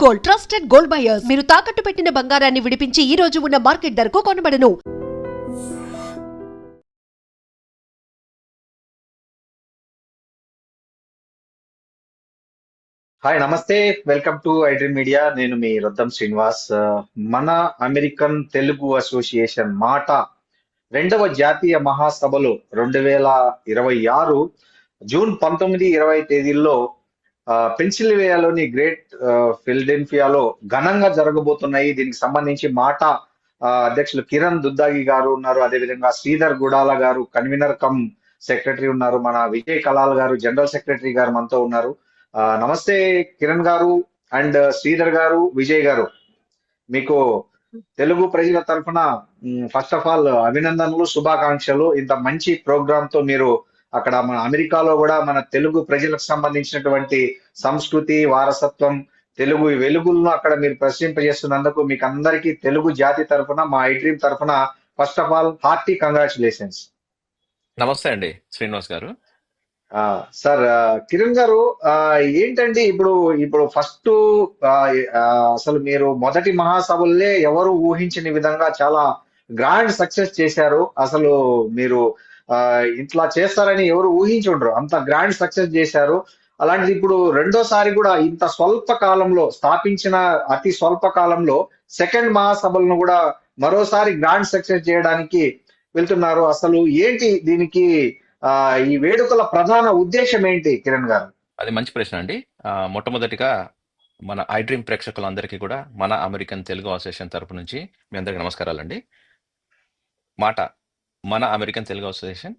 Gold, trusted gold buyers. మీరు తాకట్టు పెట్టిన బంగారాన్ని విడిపించి ఈ రోజు ఉన్న మార్కెట్ ధరకు కొనబడను. హాయ్ నమస్తే, వెల్కమ్ టు ఐడ్రీమ్ మీడియా. నేను మీ రొద్దం శ్రీనివాస్. మన అమెరికన్ తెలుగు అసోసియేషన్ మాట రెండవ జాతీయ మహాసభలు 2026 జూన్ 19-20 తేదీల్లో పెన్సిల్వేనియాలోని గ్రేట్ ఫిలడెల్ఫియాలో ఘనంగా జరగబోతున్నాయి. దీనికి సంబంధించి మాట అధ్యక్షులు కిరణ్ దుద్దాగి గారు ఉన్నారు. అదేవిధంగా శ్రీధర్ గుడాల గారు కన్వీనర్ కమ్ సెక్రటరీ ఉన్నారు. మన విజయ్ కలాల్ గారు జనరల్ సెక్రటరీ గారు మనతో ఉన్నారు. నమస్తే కిరణ్ గారు అండ్ శ్రీధర్ గారు, విజయ్ గారు. మీకు తెలుగు ప్రజల తరఫున ఫస్ట్ ఆఫ్ ఆల్ అభినందనలు, శుభాకాంక్షలు. ఇంత మంచి ప్రోగ్రామ్ తో మీరు అక్కడ మన అమెరికాలో కూడా మన తెలుగు ప్రజలకు సంబంధించినటువంటి సంస్కృతి, వారసత్వం, తెలుగు వెలుగులను అక్కడ మీరు ప్రశ్నింపజేస్తున్నందుకు మీకు అందరికీ తెలుగు జాతి తరఫున, మా ఐడ్రీమ్ తరఫున first of all hearty congratulations. నమస్తే అండి శ్రీనివాస్ గారు. సార్, కిరణ్ గారు, ఏంటండి ఇప్పుడు ఇప్పుడు ఫస్ట్ అసలు మీరు మొదటి మహాసభలే ఎవరు ఊహించని విధంగా చాలా గ్రాండ్ సక్సెస్ చేశారు. అసలు మీరు ఇట్లా చేస్తారని ఎవరు ఊహించి ఉండరు, అంత గ్రాండ్ సక్సెస్ చేశారు. అలాంటిది ఇప్పుడు రెండోసారి కూడా ఇంత స్వల్ప కాలంలో స్థాపించిన అతి స్వల్ప కాలంలో సెకండ్ మహాసభలను కూడా మరోసారి గ్రాండ్ సక్సెస్ చేయడానికి వెళ్తున్నారు. అసలు ఏంటి దీనికి ఈ వేడుకల ప్రధాన ఉద్దేశం ఏంటి కిరణ్ గారు? అది మంచి ప్రశ్న అండి. మొట్టమొదటిగా మన ఐడ్రీమ్ ప్రేక్షకులందరికీ కూడా మన అమెరికన్ తెలుగు అసోసియేషన్ తరపు నుంచి మీ అందరికీ నమస్కారాలండి. మాట మన అమెరికన్ తెలుగు అసోసియేషన్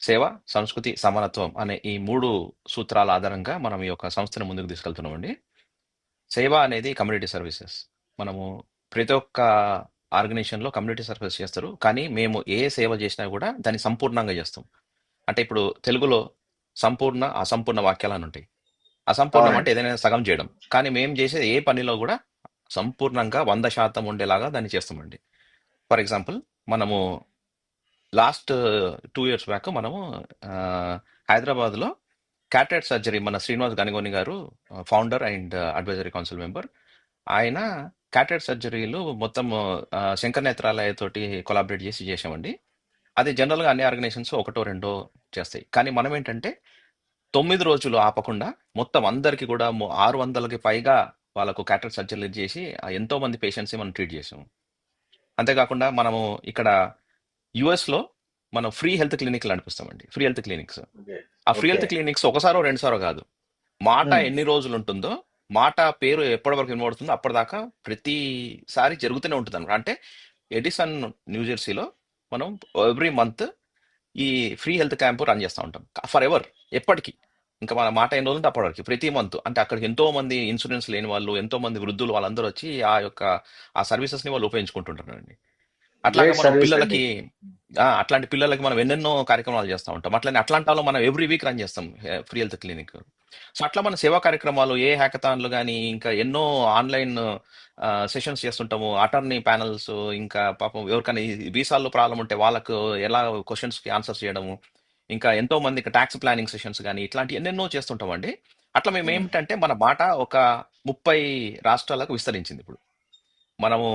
సేవ, సంస్కృతి, సమానత్వం అనే ఈ 3 సూత్రాల ఆధారంగా మనం ఈ యొక్క సంస్థను ముందుకు తీసుకెళ్తున్నామండి. సేవ అనేది కమ్యూనిటీ సర్వీసెస్. మనము ప్రతి ఒక్క ఆర్గనైజేషన్లో కమ్యూనిటీ సర్వీస్ చేస్తారు, కానీ మేము ఏ సేవ చేసినా కూడా దాన్ని సంపూర్ణంగా చేస్తాం. అంటే ఇప్పుడు తెలుగులో సంపూర్ణ, అసంపూర్ణ వాక్యాలు అని ఉంటాయి. అసంపూర్ణం అంటే అవునండి. ఏదైనా సగం చేయడం, కానీ మేము చేసేది ఏ పనిలో కూడా సంపూర్ణంగా 100% ఉండేలాగా దాన్ని చేస్తామండి. ఫర్ ఎగ్జాంపుల్, మనము లాస్ట్ 2 years బ్యాక్ మనము హైదరాబాద్లో క్యాటరాక్ట్ సర్జరీ, మన శ్రీనివాస్ గనిగోని గారు founder and advisory council member, ఆయన క్యాటరాక్ట్ సర్జరీలు మొత్తం శంకర్ నేత్రాలయ తోటి కొలాబరేట్ చేసి చేసామండి. అది జనరల్గా అన్ని ఆర్గనైజేషన్స్ ఒకటో రెండో చేస్తాయి, కానీ మనం ఏంటంటే 9 రోజులు ఆపకుండా మొత్తం అందరికి కూడా 600కి పైగా వాళ్ళకు క్యాటరాక్ట్ సర్జరీలు చేసి ఎంతో మంది పేషెంట్స్ మనం ట్రీట్ చేసాము. అంతేకాకుండా మనము ఇక్కడ యుఎస్లో మనం ఫ్రీ హెల్త్ క్లినిక్లు నడిపిస్తామండి. Free health clinics, okay. ఆ ఫ్రీ ఓకే. హెల్త్ క్లినిక్స్ ఒకసారో రెండుసారో కాదు, మాట ఎన్ని రోజులు ఉంటుందో, మాట పేరు ఎప్పటి వరకు వినబడుతుందో అప్పటిదాకా ప్రతిసారి జరుగుతూనే ఉంటుంది అనమాట. అంటే ఎడిసన్ న్యూజెర్సీలో మనం ఎవ్రీ మంత్ ఈ ఫ్రీ హెల్త్ క్యాంప్ రన్ చేస్తూ ఉంటాం ఫర్ ఎవర్, ఎప్పటికీ. ఇంకా మన మాట ఎన్ని రోజులు ఉంటే అప్పటివరకు ప్రతి మంత్. అంటే అక్కడికి ఎంతో మంది ఇన్సూరెన్స్ లేని వాళ్ళు, ఎంతో మంది వృద్ధులు, వాళ్ళందరూ వచ్చి ఆ సర్వీసెస్ ని వాళ్ళు ఉపయోగించుకుంటుంటారండి. అట్లాగా గ్రేట్ మనం సర్వీస్ అండి. పిల్లలకి అట్లాంటి పిల్లలకి మనం ఎన్నెన్నో కార్యక్రమాలు చేస్తూ ఉంటాం. అట్లనే అట్లాంటాలో మనం ఎవ్రీ వీక్ రన్ చేస్తాం ఫ్రీ హెల్త్ క్లినిక్. సో అట్లా మన సేవా కార్యక్రమాలు, ఏ హ్యాకథాన్లు కానీ, ఇంకా ఎన్నో ఆన్లైన్ సెషన్స్ చేస్తుంటాము. అటార్నీ ప్యానల్స్, ఇంకా పాపం ఎవరికైనా వీసాల్లో ప్రాబ్లం ఉంటే వాళ్ళకు ఎలా క్వశ్చన్స్కి ఆన్సర్స్ చేయడము, ఇంకా ఎంతో మంది ట్యాక్స్ ప్లానింగ్ సెషన్స్ కానీ, ఇట్లాంటి ఎన్నెన్నో చేస్తుంటామండి. అట్లా మేము ఏమిటంటే మన మాట ఒక 30 రాష్ట్రాలకు విస్తరించింది ఇప్పుడు. మనము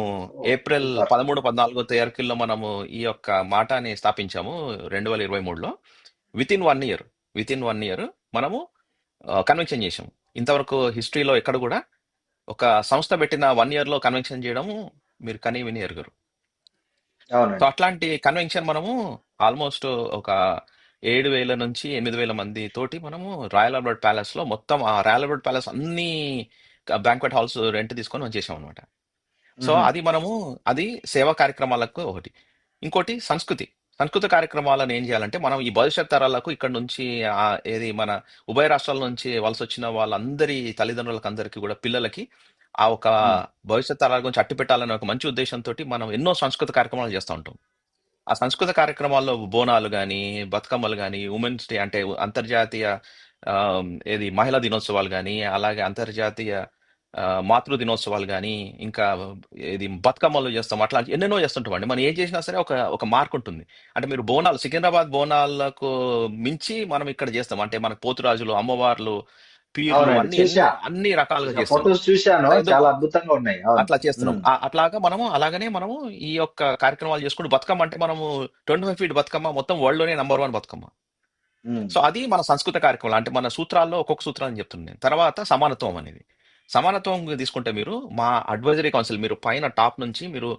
ఏప్రిల్ సూపర్. 13-14 తారీఖుల్లో మనము ఈ యొక్క మాటాని స్థాపించాము 2023లో. విత్ ఇన్ వన్ ఇయర్ మనము కన్వెన్షన్ చేసాము. ఇంతవరకు హిస్టరీలో ఎక్కడ కూడా ఒక సంస్థ పెట్టిన 1 yearలో కన్వెన్షన్ చేయడము మీరు కనీ విని ఎరుగరు. సో అవునండి. అట్లాంటి కన్వెన్షన్ మనము ఆల్మోస్ట్ ఒక 7,000 నుంచి 8,000 మంది తోటి మనము రాయల్ ఆల్బర్ట్ ప్యాలెస్ లో, మొత్తం ఆ రాయల్ ఆల్బర్ట్ ప్యాలెస్ అన్ని బ్యాంక్వెట్ హాల్స్ రెంట్ తీసుకొని మనం చేసాం అనమాట. సో అది సేవా కార్యక్రమాలకు ఒకటి. ఇంకోటి సంస్కృతి కార్యక్రమాలను ఏం చేయాలంటే, మనం ఈ భవిష్యత్ తరాలకు ఇక్కడ నుంచి ఏది మన ఉభయ రాష్ట్రాల నుంచి వలస వచ్చిన వాళ్ళందరి తల్లిదండ్రులకు అందరికీ కూడా పిల్లలకి ఆ ఒక భవిష్యత్ తరాల గురించి అట్టి పెట్టాలనే ఒక మంచి ఉద్దేశంతో మనం ఎన్నో సంస్కృతి కార్యక్రమాలు చేస్తూ ఉంటాం. ఆ సంస్కృత కార్యక్రమాల్లో బోనాలు కానీ, బతుకమ్మలు కానీ, ఉమెన్స్ డే అంటే అంతర్జాతీయ ఏది మహిళా దినోత్సవాలు కానీ, అలాగే అంతర్జాతీయ మాతృ దినోత్సవాలు కానీ, ఇంకా ఇది బతుకమ్మలు చేస్తాం. అట్లా ఎన్నెన్నో చేస్తుంటామండి. మనం ఏం చేసినా సరే ఒక ఒక మార్క్ ఉంటుంది. అంటే మీరు సికింద్రాబాద్ బోనాలకు మించి మనం ఇక్కడ చేస్తాం. అంటే మనకు పోతురాజులు, అమ్మవార్లు, పీర్లు అవునండి, అన్ని చూసా. అన్ని రకాలుగా చేస్తున్నాం. ఫొటోస్ చూశాను, అలా ఎందుకు చాలా అద్భుతంగా ఉన్నాయి. అవును. అట్లా చేస్తున్నాం. ఉమ్, అట్లాగా మనము అలాగనే మనము ఈ యొక్క కార్యక్రమాలు చేసుకుంటూ బతుకమ్మ అంటే మనము 25 ఫీట్ బతుకమ్మ మొత్తం వరల్డ్ లోనే #1 బతుకమ్మ. ఉమ్, సో అది మన సంస్కృత కార్యక్రమాలు. అంటే మన సూత్రాల్లో ఒక్కొక్క సూత్రాన్ని చెప్తున్నాను నేను. తర్వాత సమానత్వం అనేది. సమానత్వం తీసుకుంటే మీరు మా అడ్వైజరీ కౌన్సిల్ మీరు పైన టాప్ నుంచి మీరు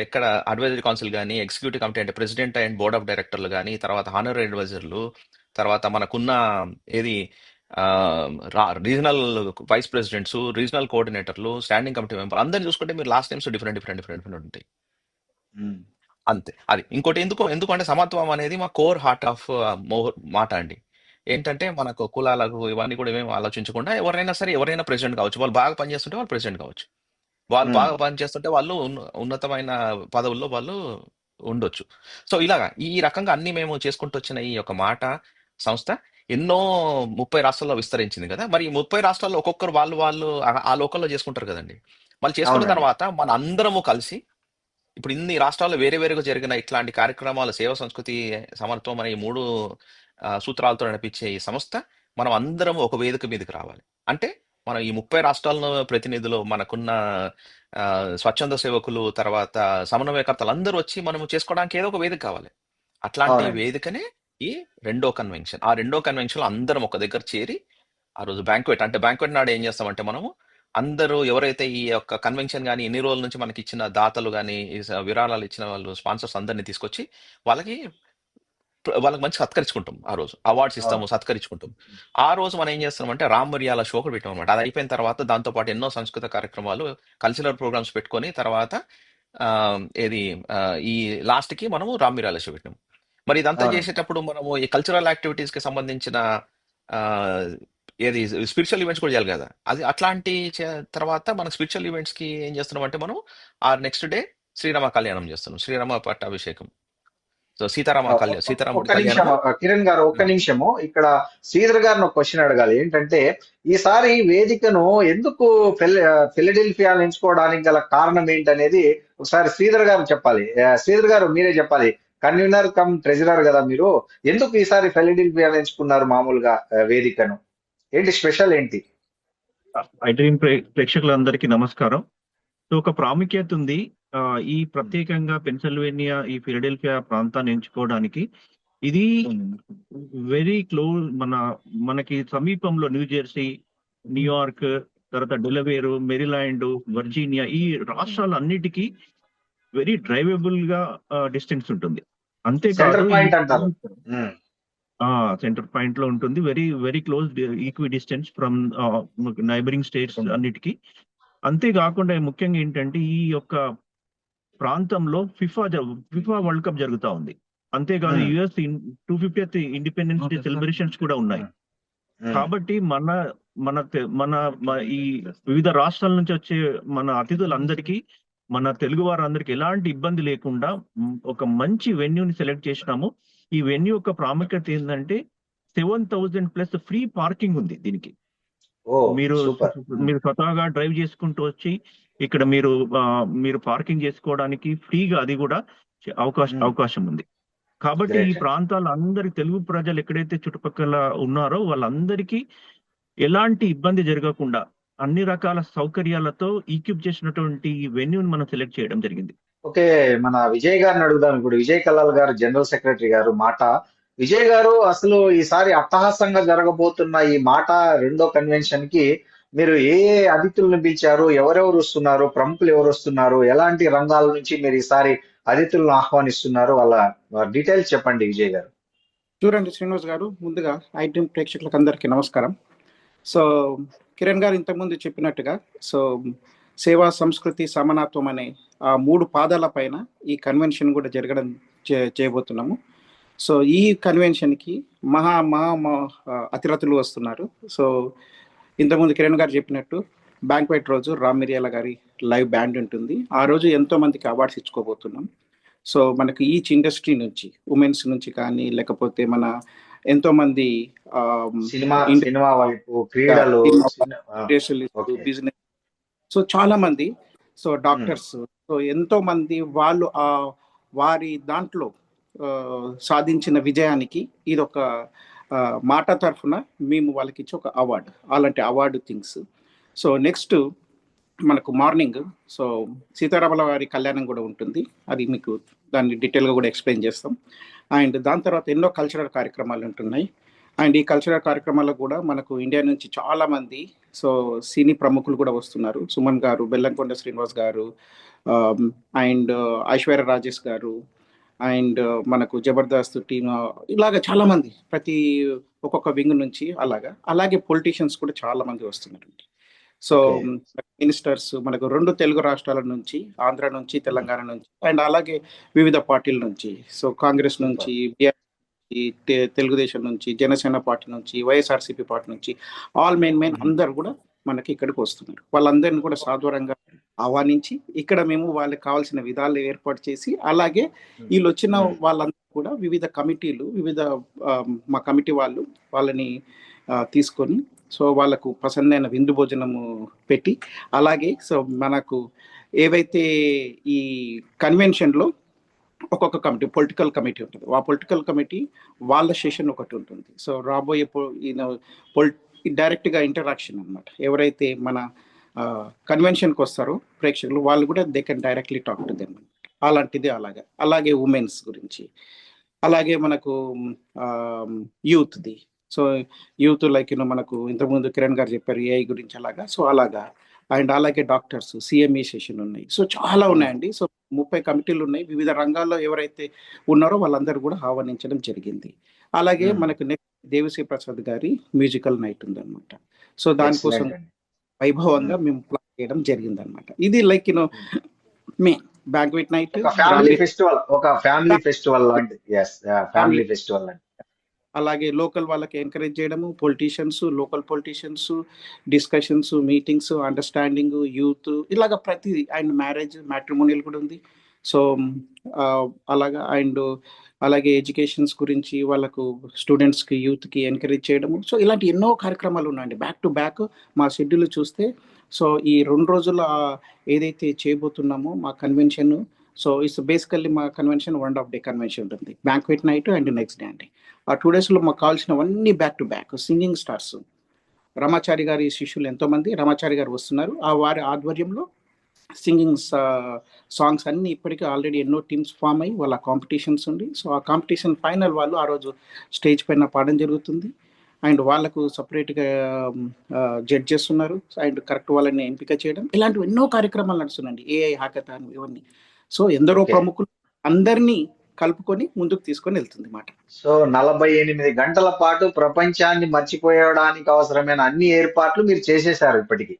ఎక్కడ అడ్వైజరీ కౌన్సిల్ కానీ, ఎగ్జిక్యూటివ్ కమిటీ అంటే ప్రెసిడెంట్ అండ్ బోర్డ్ ఆఫ్ డైరెక్టర్లు కానీ, తర్వాత హానరీ అడ్వైజర్లు, తర్వాత మనకున్న ఏది రీజనల్ వైస్ ప్రెసిడెంట్స్, రీజనల్ కోఆర్డినేటర్లు, స్టాండింగ్ కమిటీ మెంబర్ అందరిని చూసుకుంటే మీరు లాస్ట్ టైమ్స్ డిఫరెంట్ ఉంటాయి. ఉమ్. అంతే. అది ఇంకోటి ఎందుకంటే సమత్వం అనేది మా కోర్ హార్ట్ ఆఫ్ మాట అండి. ఏంటంటే మనకు కులాలకు ఇవన్నీ కూడా ఏమేమి ఆలోచించకుండా ఎవరైనా ప్రెసిడెంట్ కావచ్చు. వాళ్ళు బాగా పనిచేస్తుంటే వాళ్ళు ప్రెసిడెంట్ కావచ్చు. వాళ్ళు ఉమ్. బాగా పనిచేస్తుంటే వాళ్ళు ఉన్నతమైన పదవుల్లో వాళ్ళు ఉండొచ్చు. సో ఇలాగా ఈ రకంగా అన్ని మేము చేసుకుంటూ వచ్చిన ఈ యొక్క మాట సంస్థ ఎన్నో 30 రాష్ట్రాల్లో విస్తరించింది కదా. మరి ఈ 30 రాష్ట్రాల్లో ఒక్కొక్కరు వాళ్ళు ఆ లోకల్లో చేసుకుంటారు కదండి. వాళ్ళు చేసుకున్న అవునండి. తర్వాత మన అందరము కలిసి ఇప్పుడు ఇన్ని రాష్ట్రాల్లో వేరే వేరుగా జరిగిన ఇట్లాంటి కార్యక్రమాలు సేవ సంస్కృతి సమర్థం అనే ఈ 3 సూత్రాలతో నడిపించే ఈ సంస్థ మనం అందరం ఒక వేదిక మీదకి రావాలి. అంటే మనం ఈ 30 రాష్ట్రాలను ప్రతినిధులు మనకున్న ఆ, స్వచ్ఛంద సేవకులు తర్వాత సమన్వయకర్తలు అందరూ వచ్చి మనం చేసుకోవడానికి ఏదో ఒక వేదిక కావాలి. అట్లాంటి అవునండి. వేదికనే ఈ రెండో కన్వెన్షన్. ఆ రెండో కన్వెన్షన్ లో అందరం ఒక దగ్గర చేరి ఆ రోజు బ్యాంక్వెట్ నాడు ఏం చేస్తామంటే మనము అందరూ ఎవరైతే ఈ యొక్క కన్వెన్షన్ కానీ ఎన్ని రోజుల నుంచి మనకి ఇచ్చిన దాతలు కానీ విరాళాలు ఇచ్చిన వాళ్ళు స్పాన్సర్స్ అందరినీ తీసుకొచ్చి వాళ్ళకి వాళ్ళకి మంచి సత్కరించుకుంటాం. ఆ రోజు అవార్డ్స్ అవును. ఇస్తాము, సత్కరించుకుంటాం. ఆ రోజు మనం ఏం చేస్తామంటే రామ్ మిరియాల షో కూడా పెట్టాం అనమాట. అది అయిపోయిన తర్వాత దాంతో పాటు ఎన్నో సంస్కృత కార్యక్రమాలు కల్చరల్ ప్రోగ్రామ్స్ పెట్టుకొని తర్వాత ఆ, ఏది ఆ, ఈ లాస్ట్ కి మనము రామ్ మిరియాల షో పెట్టాం. మరి ఇదంతా అవునండి. చేసేటప్పుడు మనము ఈ కల్చరల్ యాక్టివిటీస్ కి సంబంధించిన ఆ, ఏది స్పిరిచువల్ ఈవెంట్స్ కూడా చేయాలి కదా. అది అట్లాంటి తర్వాత మన స్పిరిచువల్ ఈవెంట్స్ కి ఏం చేస్తున్నాం అంటే మనం ఆ నెక్స్ట్ డే శ్రీరామ కళ్యాణం చేస్తున్నాం, శ్రీరామ పట్టాభిషేకం. సో ఒక్క సీతారాముడి నిమిషం, కళ్యాణము. కిరణ్ గారు, ఒక్క నిమిషము. ఇక్కడ శ్రీధర్ గారిని ఒక క్వశ్చన్ అడగాలి. ఏంటంటే, ఈసారి వేదికను ఎందుకు ఫిలడెల్ఫియాలో ఎంచుకోవడానికి గల కారణం ఏంటనేది ఒకసారి శ్రీధర్ గారు చెప్పాలి. శ్రీధర్ గారు మీరే చెప్పాలి. కన్వీనర్ కమ్ ట్రెజరర్ కదా మీరు. ఎందుకు ఈసారి ఫిలడెల్ఫియాలో ఎంచుకున్నారు మామూలుగా వేదికను? ఏంటి స్పెషల్ ఏంటి? ఐడ్రీమ్ ప్రేక్షకులందరికీ నమస్కారం. సో ఒక ప్రాముఖ్యత ఉంది. ఈ ప్రత్యేకంగా పెన్సిల్వేనియా ఈ ఫిలడెల్ఫియా ప్రాంతాన్ని ఎంచుకోవడానికి. ఇది వెరీ క్లోజ్ మనకి సమీపంలో న్యూ జెర్సీ, న్యూయార్క్, తర్వాత డెలవేరు, మెరీలాండ్, వర్జీనియా ఈ రాష్ట్రాలన్నిటికీ వెరీ డ్రైవబుల్ గా డిస్టెన్స్ ఉంటుంది. అంతేకాదు సెంటర్ పాయింట్ అంటారు. సెంటర్ పాయింట్ లో ఉంటుంది. Very very close equi distance from neighbouring states అన్నిటికీ. అంతేకాకుండా ముఖ్యంగా ఏంటంటే ఈ యొక్క ప్రాంతంలో ఫిఫా వరల్డ్ కప్ జరుగుతా ఉంది. అంతేకాదు US 250th independence day celebrations కూడా ఉన్నాయి. కాబట్టి మన ఈ వివిధ రాష్ట్రాల నుంచి వచ్చే మన అతిథులందరికీ, మన తెలుగు వారందరికీ ఎలాంటి ఇబ్బంది లేకుండా ఒక మంచి వెన్యూని సెలెక్ట్ చేసినాము. ఈ వెన్యూ యొక్క ప్రాముఖ్యత ఏంటంటే 7,000+ ఫ్రీ పార్కింగ్ ఉంది దీనికి. మీరు స్వతహాగా డ్రైవ్ చేసుకుంటూ వచ్చి ఇక్కడ మీరు పార్కింగ్ చేసుకోవడానికి ఫ్రీగా అది కూడా అవకాశం ఉంది. కాబట్టి ఈ ప్రాంతాల అందరి తెలుగు ప్రజలు ఎక్కడైతే చుట్టుపక్కల ఉన్నారో వాళ్ళందరికీ ఎలాంటి ఇబ్బంది జరగకుండా అన్ని రకాల సౌకర్యాలతో ఈక్విప్ చేసినటువంటి ఈ వెన్యూని మనం సెలెక్ట్ చేయడం జరిగింది. ఓకే, మన విజయ్ గారిని అడుగుదాం ఇప్పుడు. విజయ్ కల్లాల్ గారు, జనరల్ సెక్రటరీ గారు మాట. విజయ్ గారు, అసలు ఈసారి అట్టహాసంగా జరగబోతున్న ఈ మాట రెండో కన్వెన్షన్ కి మీరు ఏ అతిథులను పిలిచారు? ఎవరెవరు వస్తున్నారు? ప్రముఖులు ఎవరు వస్తున్నారు? ఎలాంటి రంగాల నుంచి మీరు ఈసారి అతిథులను ఆహ్వానిస్తున్నారు? వాళ్ళ డీటెయిల్స్ చెప్పండి విజయ్ గారు. చూడండి శ్రీనివాస్ గారు, ముందుగా ఐడ్రీమ్ ప్రేక్షకులకు అందరికీ నమస్కారం. సో కిరణ్ గారు ఇంతకుముందు చెప్పినట్టుగా సేవా, సంస్కృతి, సమానత్వం అనే ఆ 3 పాదాల పైన ఈ కన్వెన్షన్ కూడా జరగడం చేయబోతున్నాము. సో ఈ కన్వెన్షన్కి మహా అతిరథులు వస్తున్నారు. సో ఇంతకుముందు కిరణ్ గారు చెప్పినట్టు బ్యాంక్వెట్ రోజు రామ్ మిరియాల గారి లైవ్ బ్యాండ్ ఉంటుంది. ఆ రోజు ఎంతో మందికి అవార్డ్స్ ఇచ్చుకోబోతున్నాం. సో మనకి ఈచ్ ఇండస్ట్రీ నుంచి, ఉమెన్స్ నుంచి కానీ, లేకపోతే మన ఎంతో మంది సినిమా వైపు, క్రీడలు, బిజినెస్, సో చాలా మంది, సో డాక్టర్స్, సో ఎంతో మంది వాళ్ళు వారి దాంట్లో సాధించిన విజయానికి ఇది ఒక మాట తరఫున మేము వాళ్ళకి ఇచ్చే ఒక అవార్డు, అలాంటి అవార్డు థింగ్స్. సో నెక్స్ట్ మనకు మార్నింగ్ సో సీతారాముల వారి కళ్యాణం కూడా ఉంటుంది, అది మీకు దాన్ని డీటెయిల్గా కూడా ఎక్స్ప్లెయిన్ చేస్తాం. అండ్ దాని తర్వాత ఎన్నో కల్చరల్ కార్యక్రమాలు ఉంటున్నాయి. అండ్ ఈ కల్చరల్ కార్యక్రమాల్లో కూడా మనకు ఇండియా నుంచి చాలా మంది సో సినీ ప్రముఖులు కూడా వస్తున్నారు. సుమన్ గారు, బెల్లంకొండ శ్రీనివాస్ గారు, అండ్ ఐశ్వర్య రాజేష్ గారు, అండ్ మనకు జబర్దస్త్ టీమ్, ఇలాగ చాలా మంది ప్రతి ఒక్కొక్క వింగ్ నుంచి అలాగే పొలిటీషియన్స్ కూడా చాలా మంది వస్తున్నారు. సో ఓకే మినిస్టర్స్ మనకు 2 తెలుగు రాష్ట్రాల నుంచి, ఆంధ్ర నుంచి, తెలంగాణ నుంచి, అండ్ అలాగే వివిధ పార్టీల నుంచి, సో కాంగ్రెస్ సూపర్ నుంచి, తెలుగుదేశం నుంచి, జనసేన పార్టీ నుంచి, వైఎస్ఆర్సీపీ పార్టీ నుంచి, ఆల్ మెయిన్ అందరు కూడా మనకి ఇక్కడికి వస్తున్నారు. వాళ్ళందరినీ కూడా సాధారణంగా ఆహ్వానించి ఇక్కడ మేము వాళ్ళకి కావాల్సిన విధాలు ఏర్పాటు చేసి, అలాగే వీళ్ళు వచ్చిన వాళ్ళందరూ కూడా వివిధ కమిటీలు, మా కమిటీ వాళ్ళని తీసుకొని సో వాళ్ళకు ప్రసన్నమైన విందు భోజనము పెట్టి, అలాగే సో మనకు ఏవైతే ఈ కన్వెన్షన్లో ఒక్కొక్క కమిటీ, పొలిటికల్ కమిటీ ఉంటుంది, ఆ పొలిటికల్ కమిటీ వాళ్ళ సెషన్ ఒకటి ఉంటుంది. సో రాబోయే డైరెక్ట్గా ఇంటరాక్షన్ అనమాట. ఎవరైతే మన కన్వెన్షన్కి వస్తారో ప్రేక్షకులు, వాళ్ళు కూడా they can directly talk to them. అలాంటిది అలాగే ఉమెన్స్ గురించి, అలాగే మనకు యూత్ది, సో యూత్ లైక్ మనకు ఇంతకుముందు కిరణ్ గారు చెప్పారు ఏఐ గురించి, అలాగా అండ్ అలాగే డాక్టర్స్ సిఎంఈ సెషన్ ఉన్నాయి. సో చాలా ఉన్నాయండి. సో 30 కమిటీలు ఉన్నాయి. వివిధ రంగాల్లో ఎవరైతే ఉన్నారో వాళ్ళందరూ కూడా ఆహ్వానించడం జరిగింది. అలాగే మనకు నెక్స్ట్ దేవిశ్రీ ప్రసాద్ గారి మ్యూజికల్ నైట్ ఉందన్నమాట. సో దానికోసం ఎక్సలెంట్ అండి. వైభవంగా మేము ప్లాన్ చేయడం జరిగింది అనమాట. ఇది లైక్ మెయిన్ బ్యాంక్వెట్ నైట్, ఒక ఫ్యామిలీ ఫెస్టివల్ లాంటి. ఎస్, ఫ్యామిలీ ఫెస్టివల్ లాంటి. అలాగే లోకల్ వాళ్ళకి ఎంకరేజ్ చేయడము, local politicians, discussions, meetings, understanding, youth, ఇలాగ ప్రతిదీ. అండ్ మ్యాట్రిమోనియల్ కూడా ఉంది. సో అలాగే ఎడ్యుకేషన్స్ గురించి వాళ్ళకు స్టూడెంట్స్కి, యూత్కి ఎంకరేజ్ చేయడము. సో ఇలాంటి ఎన్నో కార్యక్రమాలు ఉన్నాయండి బ్యాక్ టు బ్యాక్. మా షెడ్యూల్ చూస్తే సో ఈ 2 రోజుల ఏదైతే చేయబోతున్నామో మా కన్వెన్షన్, సో ఇట్స్ బేసికల్లీ మా కన్వెన్షన్ 1.5 day కన్వెన్షన్ ఉంటుంది, banquet night and next day అండి. ఆ 2 days మాకు కావాల్సినవన్నీ back to back. Singing stars Ramachari గారి శిష్యులు ఎంతోమంది, రామాచారి గారు వస్తున్నారు. వారి ఆధ్వర్యంలో సింగింగ్ సాంగ్స్ అన్నీ ఇప్పటికీ ఆల్రెడీ ఎన్నో టీమ్స్ ఫామ్ అయ్యి వాళ్ళ కాంపిటీషన్స్ ఉంది. సో ఆ కాంపిటీషన్ ఫైనల్ వాళ్ళు ఆ రోజు స్టేజ్ పైన పాడడం జరుగుతుంది. అండ్ వాళ్ళకు సపరేట్గా జడ్జెస్ ఉన్నారు. అండ్ కరెక్ట్ వాళ్ళని ఎంపిక చేయడం, ఇలాంటివి ఎన్నో కార్యక్రమాలు నడుస్తున్నాయండి. ఏఐ హ్యాకథాన్, ఇవన్నీ. సో ఎందరో ప్రముఖులు అందరినీ కలుపుకొని ముందుకు తీసుకొని వెళ్తుంది మాట. సో 48 గంటల పాటు ప్రపంచాన్ని మర్చిపోయడానికి అవసరమైన అన్ని ఏర్పాట్లు మీరు చేసేశారు ఇప్పటికి.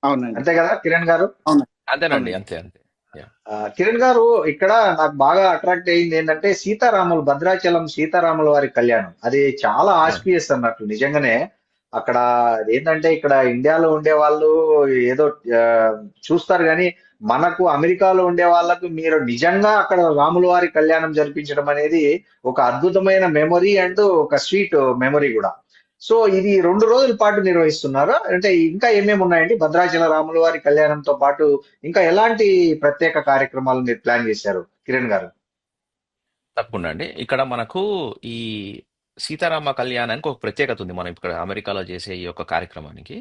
అవునండి, అంతే కదా కిరణ్ గారు? అంతేనండి, అంతే. కిరణ్ గారు, ఇక్కడ నాకు బాగా అట్రాక్ట్ అయింది ఏంటంటే భద్రాచలం సీతారాముల వారి కళ్యాణం. అది చాలా ఆస్పియస్ అన్నట్లు. నిజంగానే అక్కడ ఏంటంటే ఇక్కడ ఇండియాలో ఉండే వాళ్ళు ఏదో చూస్తారు కానీ మనకు అమెరికాలో ఉండే వాళ్ళకు మీరు నిజంగా అక్కడ రాముల వారి కళ్యాణం జరిపించడం అనేది ఒక అద్భుతమైన మెమొరీ అండ్ ఒక స్వీట్ మెమొరీ కూడా. సో ఇది 2 రోజుల పాటు నిర్వహిస్తున్నారా? అంటే ఇంకా ఏమేమి ఉన్నాయండి భద్రాచల రాముల వారి కళ్యాణంతో పాటు? ఇంకా ఎలాంటి ప్రత్యేక కార్యక్రమాలు మీరు ప్లాన్ చేశారు కిరణ్ గారు? తప్పకుండా అండి. ఇక్కడ మనకు ఈ సీతారామ కళ్యాణానికి ఒక ప్రత్యేకత ఉంది. మనం ఇక్కడ అమెరికాలో చేసే ఈ యొక్క కార్యక్రమానికి.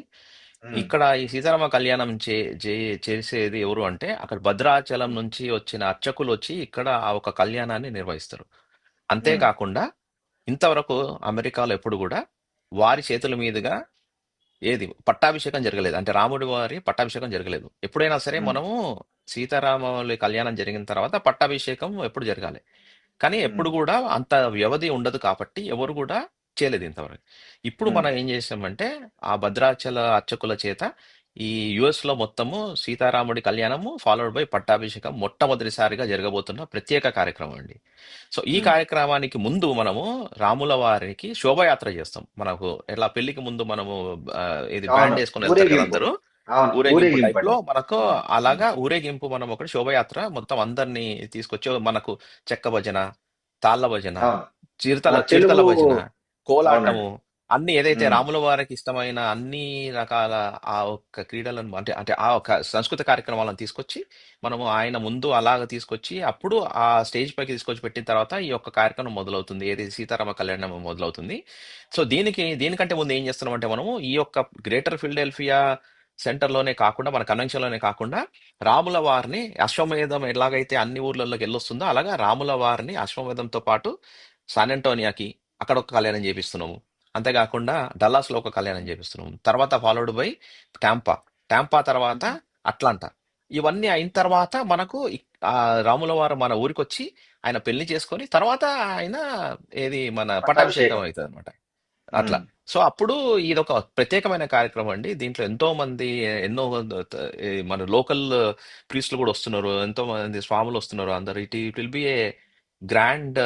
ఇక్కడ ఈ సీతారామ కళ్యాణం చేసేది ఎవరు అంటే, అక్కడ భద్రాచలం నుంచి వచ్చిన అర్చకులు వచ్చి ఇక్కడ ఆ ఒక కళ్యాణాన్ని నిర్వహిస్తారు. అంతేకాకుండా ఇంతవరకు అమెరికాలో ఎప్పుడు కూడా వారి చేతుల మీదుగా పట్టాభిషేకం జరగలేదు. అంటే రాముడి వారి పట్టాభిషేకం జరగలేదు. ఎప్పుడైనా సరే మనము సీతారాముల కళ్యాణం జరిగిన తర్వాత పట్టాభిషేకం ఎప్పుడు జరగాలి. కానీ ఎప్పుడు కూడా అంత వ్యవధి ఉండదు కాబట్టి ఎవరు కూడా చేయలేదు ఇంతవరకు. ఇప్పుడు మనం ఏం చేసామంటే ఆ భద్రాచల అర్చకుల చేత ఈ యుఎస్ లో మొత్తము సీతారాముడి కళ్యాణము ఫాలోడ్ బై పట్టాభిషేకం మొట్టమొదటిసారిగా జరగబోతున్న ప్రత్యేక కార్యక్రమం అండి. సో ఈ కార్యక్రమానికి ముందు మనము రాముల వారికి శోభయాత్ర చేస్తాం. మనకు ఎలా పెళ్లికి ముందు మనము ఇది బ్యాండ్ వేసుకుని వెళ్తారు కదా అందరూ, ఊరేగింపు టైప్ లో మనకు అలాగా ఊరేగింపు. మనం ఒకటి శోభయాత్ర మొత్తం అందరినీ తీసుకొచ్చి మనకు చెక్క భజన, తాళ్ళ భజన, చిరుతల భజన, కోలాటము, అన్ని ఏదైతే ఉమ్, రాముల వారికి ఇష్టమైన అన్ని రకాల ఆ ఒక్క క్రీడలను అంటే అంటే ఆ ఒక సంస్కృత కార్యక్రమాలను తీసుకొచ్చి మనము ఆయన ముందు అలాగ తీసుకొచ్చి అప్పుడు ఆ స్టేజ్ పైకి తీసుకొచ్చి పెట్టిన తర్వాత ఈ యొక్క కార్యక్రమం మొదలవుతుంది, ఏది సీతారామ కళ్యాణం మొదలవుతుంది. సో దీనికంటే ముందు ఏం చేస్తున్నాం అంటే మనము ఈ యొక్క గ్రేటర్ ఫిలడెల్ఫియా సెంటర్లోనే కాకుండా మన కన్వెన్షన్లోనే కాకుండా రాముల వారిని అశ్వమేధం ఎలాగైతే అన్ని ఊర్లలోకి వెళ్ళొస్తుందో అలాగా రాముల వారిని అశ్వమేధంతో పాటు శాన్ అంటోనియాకి అక్కడ ఒక కళ్యాణం చేపిస్తున్నాము. అంతేకాకుండా డల్లాస్లో ఒక కళ్యాణం చేపిస్తున్నాము. తర్వాత ఫాలోడ్ బై టాంపా, టాంపా తర్వాత అట్లాంటా. ఇవన్నీ అయిన తర్వాత మనకు ఆ రాముల వారు మన ఊరికి వచ్చి ఆయన పెళ్లి చేసుకొని తర్వాత ఆయన ఏది మన పట్టాభిషేకం పట్టాభిషేకం. అవుతుంది అనమాట. అట్లా. ఉమ్, సో అప్పుడు ఇదొక ప్రత్యేకమైన కార్యక్రమం అండి. దీంట్లో ఎంతో మంది ఎన్నో మన లోకల్ ప్రీస్టులు కూడా వస్తున్నారు, ఎంతో మంది స్వాములు వస్తున్నారు అందరు. It will be A grand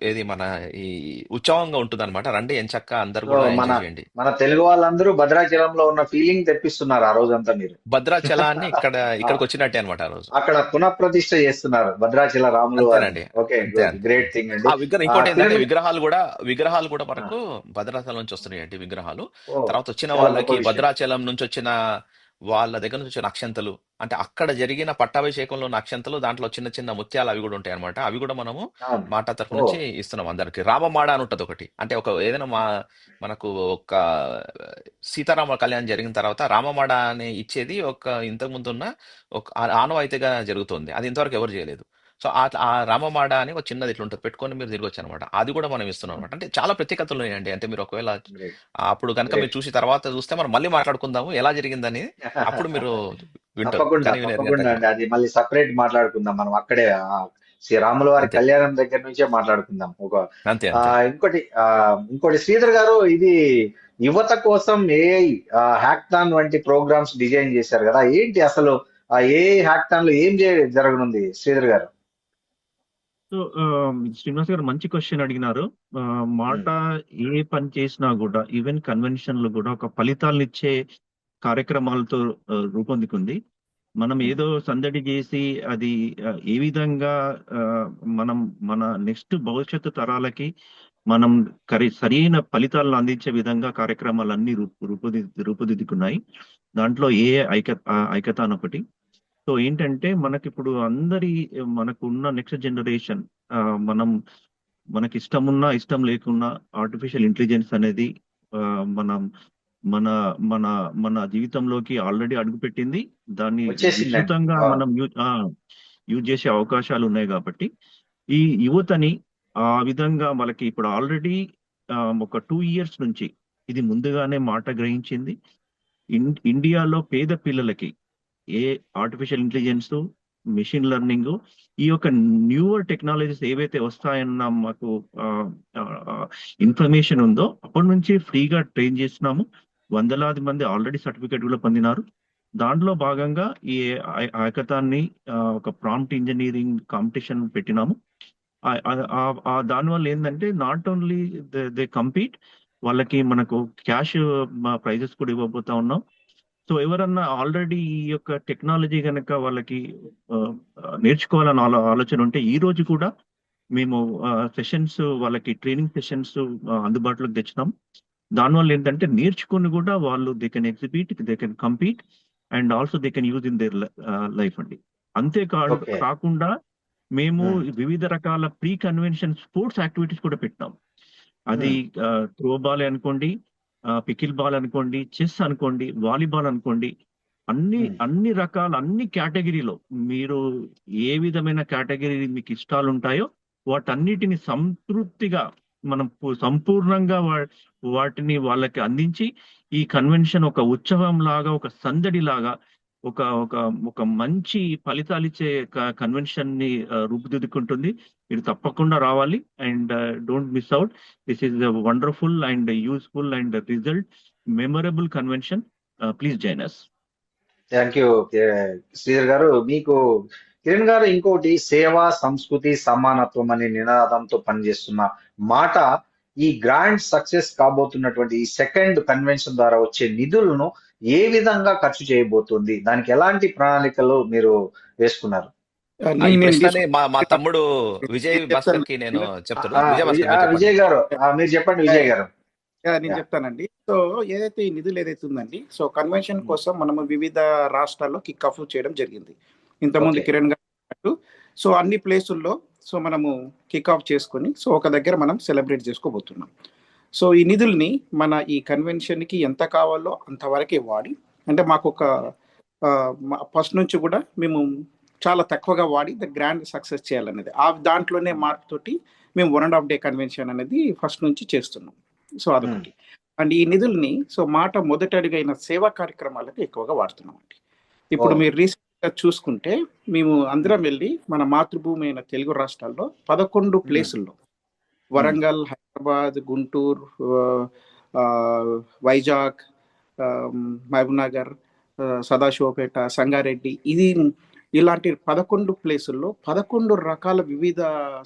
ఏది మన ఈ ఉత్సవంగా ఉంటుంది అనమాట. రండి ఎంచక్క అందరు సో కూడా మన ఎంజాయ్ చేయండి. మన తెలుగు వాళ్ళందరూ భద్రాచలంలో ఉన్న ఫీలింగ్ తెప్పిస్తున్నారు ఆ రోజంతా మీరు. భద్రాచలాన్ని ఆ, ఇక్కడికి వచ్చినట్టే అనమాట ఆ రోజు. అక్కడ పునఃప్రతిష్ఠ చేస్తున్నారు భద్రాచల రాములు వారిని. అంతేనండి. ఓకే, అంతే గుడ్, అంతే గ్రేట్ అంతే. థింగ్ అండి. ఇంకోటి ఏంటంటే కిరణ్, విగ్రహాలు కూడా ఆ, మనకు భద్రాచలం నుంచి వస్తున్నాయండి విగ్రహాలు. ఓ, తర్వాత వచ్చిన చాలా గొప్ప వాళ్ళకి విషయం. భద్రాచలం నుంచి వచ్చిన వాళ్ళ దగ్గర నుంచి వచ్చిన అక్షంతలు, అంటే అక్కడ జరిగిన పట్టాభిషేకంలో ఉన్న అక్షంతలు, దాంట్లో చిన్న చిన్న ముత్యాలు అవి కూడా ఉంటాయి అనమాట. అవి కూడా మనము అవును. మాట తరఫు ఓ, నుంచి ఇస్తున్నాం అందరికి. రామమాడ అని ఉంటుంది ఒకటి, అంటే ఒక ఏదైనా మనకు ఒక సీతారామ కళ్యాణం జరిగిన తర్వాత రామమాడ అని ఇచ్చేది ఒక ఇంతకు ముందు ఉన్న ఒక ఆనవాయితీగా జరుగుతుంది. అది ఇంతవరకు ఎవరు చేయలేదు. సో ఆ రామమాడ అని ఒక చిన్నది ఇట్లా ఉంటుంది, పెట్టుకొని మీరు తిరగొచ్చు అనమాట. అది కూడా మనం ఇస్తున్నాం అనమాట. అంటే చాలా ప్రత్యేకతలు ఉన్నాయండి. అంటే మీరు ఒకవేళ గ్రేట్, అప్పుడు కనుక మీరు గ్రేట్. చూసి తర్వాత చూస్తే మనం మళ్ళీ మాట్లాడుకుందాము ఎలా జరిగిందని. అప్పుడు మీరు వింటారు తప్పకుండా, కని వినేరుగా తప్పకుండా దగ్గర. అండి. అది మళ్ళీ సపరేట్ మాట్లాడుకుందాం మనం అక్కడే, శ్రీరాముల వారి అంతే కళ్యాణం దగ్గర నుంచే మాట్లాడుకుందాం. అంతే అంతే. ఇంకోటి శ్రీధర్ గారు, ఇది యువత కోసం ఏఐ హ్యాక్థాన్ వంటి ప్రోగ్రామ్స్ డిజైన్ చేశారు కదా, ఏంటి అసలు ఆ ఏఐ హ్యాక్థాన్ లో ఏం జరగనుంది శ్రీధర్ గారు? సో శ్రీనివాస్ గారు మంచి క్వశ్చన్ అడిగినారు. మాట ఉమ్, ఏ పని చేసినా కూడా ఈవెన్ కన్వెన్షన్లు కూడా ఒక ఫలితాలను ఇచ్చే కార్యక్రమాలతో రూపొందుకుంది. మనం ఉమ్, ఏదో సందడి చేసి అది ఏ విధంగా ఆ, మనం మన నెక్స్ట్ భవిష్యత్తు తరాలకి మనం సరైన ఫలితాలను అందించే విధంగా కార్యక్రమాలన్నీ రూపుదిద్దుకున్నాయి. దాంట్లో ఏ ఐక్యత అని ఒకటి. సో ఏంటంటే మనకిప్పుడు మనకు ఉన్న నెక్స్ట్ జనరేషన్, మనం మనకి ఇష్టం ఇష్టం లేకున్నా ఆర్టిఫిషియల్ ఇంటెలిజెన్స్ అనేది ఆ, మనం మన మన మన జీవితంలోకి ఆల్రెడీ అడుగుపెట్టింది. దాన్ని వచ్చేసిందండి. విస్తృతంగా ఆ, మనం యూజ్ చేసే అవకాశాలు ఉన్నాయి కాబట్టి ఈ యువతని ఆ విధంగా వాళ్ళకి ఇప్పుడు ఆల్రెడీ ఒక 2 years నుంచి ఇది ముందుగానే మాట గ్రహించింది. ఇండియాలో పేద పిల్లలకి ఏ ఆర్టిఫిషియల్ ఇంటెలిజెన్స్, మెషిన్ లెర్నింగ్, ఈ యొక్క న్యూవర్ టెక్నాలజీస్ ఏవైతే వస్తాయన్న మాకు ఇన్ఫర్మేషన్ ఉందో అప్పటి నుంచి ఫ్రీగా ట్రైన్ చేస్తున్నాము. వందలాది మంది ఆల్రెడీ సర్టిఫికేట్ కూడా పొందినారు. దాంట్లో భాగంగా ఈ హackathon-ని ఒక ప్రాంప్ట్ ఇంజనీరింగ్ కాంపిటీషన్ పెట్టినాము. దానివల్ల ఏంటంటే నాట్ ఓన్లీ దే కంపీట్, వాళ్ళకి మనకు క్యాష్ ప్రైజెస్ కూడా ఇవ్వబోతా ఉన్నాం. సో ఎవరన్నా ఆల్రెడీ ఈ యొక్క టెక్నాలజీ కనుక వాళ్ళకి నేర్చుకోవాలని ఆలోచన ఉంటే ఈ రోజు కూడా మేము సెషన్స్, వాళ్ళకి ట్రైనింగ్ సెషన్స్ అందుబాటులోకి తెచ్చినాం. దానివల్ల ఏంటంటే నేర్చుకుని కూడా వాళ్ళు they can exhibit, they can compete and also they can use in their life అండి. ఓకే. కాకుండా మేము ఉమ్, వివిధ రకాల ప్రీ కన్వెన్షన్ స్పోర్ట్స్ యాక్టివిటీస్ కూడా పెట్టినాం. అది ఉమ్, త్రో బాల్ అనుకోండి, పికిల్ బాల్ అనుకోండి, చెస్ అనుకోండి, వాలీబాల్ అనుకోండి, ఉమ్. అన్ని రకాల అన్ని కేటగిరీలో మీరు ఏ విధమైన కేటగిరీ మీకు ఇష్టాలు ఉంటాయో వాటన్నిటిని సంతృప్తిగా మనం సంపూర్ణంగా వాటిని వాళ్ళకి అందించి ఈ కన్వెన్షన్ ఒక ఉత్సవం లాగా, ఒక సందడి లాగా, ఒక ఒక ఒక మంచి ఫలితాలు ఇచ్చే కన్వెన్షన్ ని రూపుదిద్దుకుంటుంది. మీరు తప్పకుండా రావాలి and don't miss out. This is wonderful and useful and result memorable convention. Please join us. Thank you Sridhar గారు. మీకు కిరణ్ గారు, ఇంకోటి సేవ, సంస్కృతి, సమానత్వం అనే నినాదంతో పనిచేస్తున్న మాట ఈ గ్రాండ్ సక్సెస్ కాబోతున్నటువంటి ఈ సెకండ్ కన్వెన్షన్ ద్వారా వచ్చే నిధులను ఏ విధంగా ఖర్చు చేయబోతుంది, దానికి ఎలాంటి ప్రణాళికలు మీరు వేసుకున్నారు? ఈ నేను ప్రశ్నని మా తమ్ముడు విజయ్ చెప్తాను. భాస్కర్ కి నేను చెప్తాడు. విజయ్ భాస్కర్ మీరు చెప్పండి. విజయ్ గారు, మీరు చెప్పండి విజయ్ గారు. నేను యా. చెప్తానండి. సో ఏదైతే ఈ నిధులు ఏదైతే ఉందండి, సో కన్వెన్షన్ ఉమ్. కోసం మనము వివిధ రాష్ట్రాల్లో కిక్ ఆఫ్ చేయడం జరిగింది. ఇంతకుముందు ఓకే. కిరణ్ గారు చెప్పినట్టు సో అన్ని ప్లేసుల్లో సో మనము కిక్ ఆఫ్ చేసుకొని సో ఒక దగ్గర మనం సెలబ్రేట్ చేసుకోబోతున్నాం. సో ఈ నిధుల్ని మన ఈ కన్వెన్షన్కి ఎంత కావాలో అంతవరకే వాడి, అంటే మాకు ఒక ఫస్ట్ నుంచి కూడా మేము చాలా తక్కువగా వాడి ద గ్రాండ్ సక్సెస్ చేయాలనేది ఆ దాంట్లోనే మార్క్ తోటి మేము 1.5 డే కన్వెన్షన్ అనేది ఫస్ట్ నుంచి చేస్తున్నాం. సో ఉమ్. అదొకటి. అండ్ ఈ నిధుల్ని సో మాట మొదటి అడుగైన సేవా కార్యక్రమాలకు ఎక్కువగా వాడుతున్నాం అండి. ఓ. ఇప్పుడు మీరు రీసెంట్గా చూసుకుంటే మేము అందరం వెళ్ళి మన మాతృభూమి అయిన తెలుగు రాష్ట్రాల్లో 11 ఉమ్. ప్లేసుల్లో ఉమ్. వరంగల్, హైదరాబాద్, గుంటూరు, ఆ, వైజాగ్, మహబూబ్నగర్, సదాశివపేట, సంగారెడ్డి, ఇలాంటి 11 ప్లేసుల్లో 11 రకాల వివిధ